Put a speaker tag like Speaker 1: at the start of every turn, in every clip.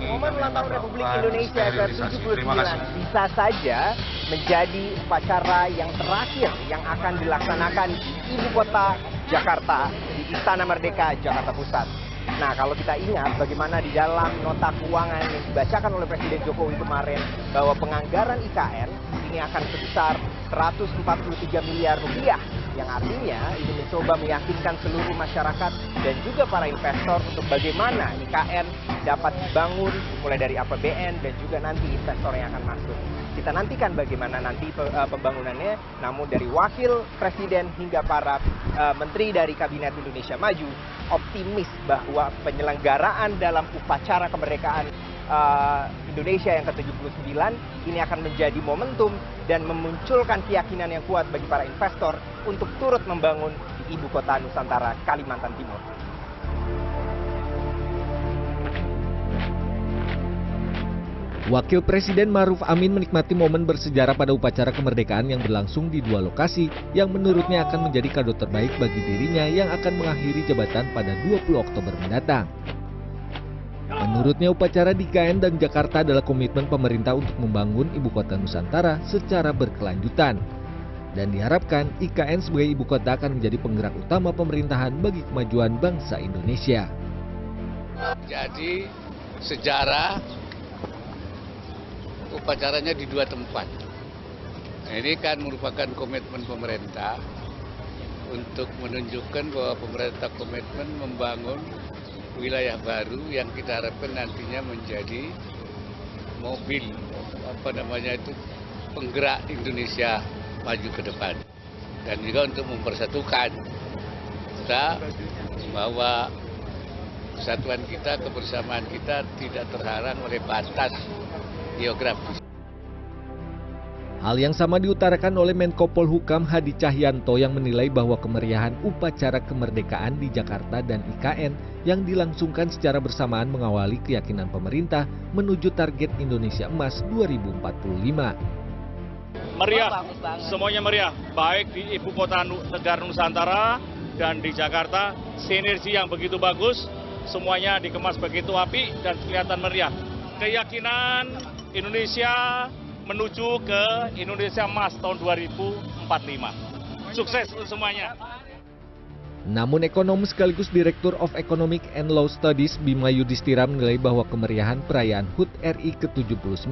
Speaker 1: Momen ulang tahun Republik Indonesia ke-79 bisa saja menjadi upacara yang terakhir yang akan dilaksanakan di Ibu Kota Jakarta, di Istana Merdeka, Jakarta Pusat. Nah, kalau kita ingat bagaimana di dalam nota keuangan yang dibacakan oleh Presiden Jokowi kemarin bahwa penganggaran IKN ini akan sebesar 143 miliar rupiah, yang artinya ini mencoba meyakinkan seluruh masyarakat dan juga para investor untuk bagaimana IKN dapat dibangun mulai dari APBN dan juga nanti investor yang akan masuk. Kita nantikan bagaimana nanti pembangunannya, namun dari wakil presiden hingga para menteri dari Kabinet Indonesia Maju optimis bahwa penyelenggaraan dalam upacara kemerdekaan Indonesia yang ke-79 ini akan menjadi momentum dan memunculkan keyakinan yang kuat bagi para investor untuk turut membangun di Ibu Kota Nusantara, Kalimantan Timur.
Speaker 2: Wakil Presiden Ma'ruf Amin menikmati momen bersejarah pada upacara kemerdekaan yang berlangsung di dua lokasi yang menurutnya akan menjadi kado terbaik bagi dirinya yang akan mengakhiri jabatan pada 20 Oktober mendatang. Menurutnya upacara di IKN dan Jakarta adalah komitmen pemerintah untuk membangun Ibu Kota Nusantara secara berkelanjutan. Dan diharapkan IKN sebagai Ibu Kota akan menjadi penggerak utama pemerintahan bagi kemajuan bangsa Indonesia.
Speaker 3: Jadi sejarah upacaranya di dua tempat. Nah, ini kan merupakan komitmen pemerintah untuk menunjukkan bahwa pemerintah komitmen membangun wilayah baru yang kita harapkan nantinya menjadi mobil penggerak Indonesia maju ke depan, dan juga untuk mempersatukan kita bahwa kesatuan kita, kebersamaan kita tidak terhalang oleh batas geografis.
Speaker 2: Hal yang sama diutarakan oleh Menko Polhukam Hadi Cahyanto yang menilai bahwa kemeriahan upacara kemerdekaan di Jakarta dan IKN yang dilangsungkan secara bersamaan mengawali keyakinan pemerintah menuju target Indonesia Emas 2045.
Speaker 4: Meriah, semuanya meriah, baik di Ibu Kota Negara Nusantara dan di Jakarta, sinergi yang begitu bagus, semuanya dikemas begitu apik dan kelihatan meriah. Keyakinan Indonesia menuju ke Indonesia Emas tahun 2045. Sukses untuk semuanya.
Speaker 2: Namun ekonom sekaligus Direktur of Economic and Law Studies Bima Yudhistira menilai bahwa kemeriahan perayaan HUT RI ke-79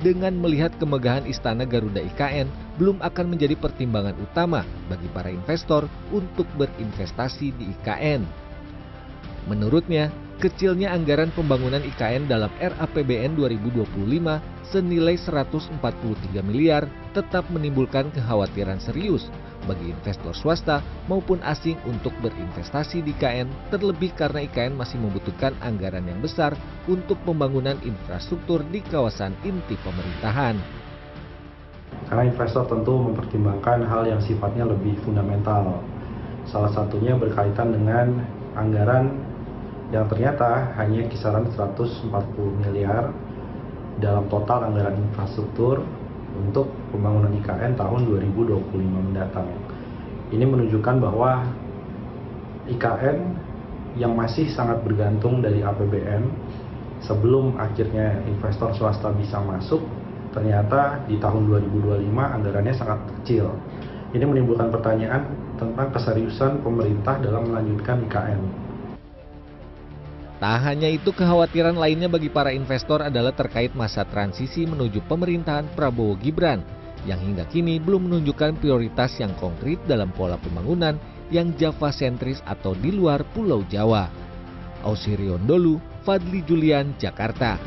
Speaker 2: dengan melihat kemegahan Istana Garuda IKN belum akan menjadi pertimbangan utama bagi para investor untuk berinvestasi di IKN. Menurutnya, kecilnya anggaran pembangunan IKN dalam RAPBN 2025 senilai 143 miliar tetap menimbulkan kekhawatiran serius bagi investor swasta maupun asing untuk berinvestasi di IKN, terlebih karena IKN masih membutuhkan anggaran yang besar untuk pembangunan infrastruktur di kawasan inti pemerintahan.
Speaker 5: Karena investor tentu mempertimbangkan hal yang sifatnya lebih fundamental. Salah satunya berkaitan dengan anggaran yang ternyata hanya kisaran 140 miliar dalam total anggaran infrastruktur untuk pembangunan IKN tahun 2025 mendatang. Ini menunjukkan bahwa IKN yang masih sangat bergantung dari APBN sebelum akhirnya investor swasta bisa masuk, ternyata di tahun 2025 anggarannya sangat kecil. Ini menimbulkan pertanyaan tentang keseriusan pemerintah dalam melanjutkan IKN.
Speaker 2: Tak hanya itu, kekhawatiran lainnya bagi para investor adalah terkait masa transisi menuju pemerintahan Prabowo Gibran yang hingga kini belum menunjukkan prioritas yang konkret dalam pola pembangunan yang Java-sentris atau di luar Pulau Jawa. Ausirion Dholu, Fadli Julian, Jakarta.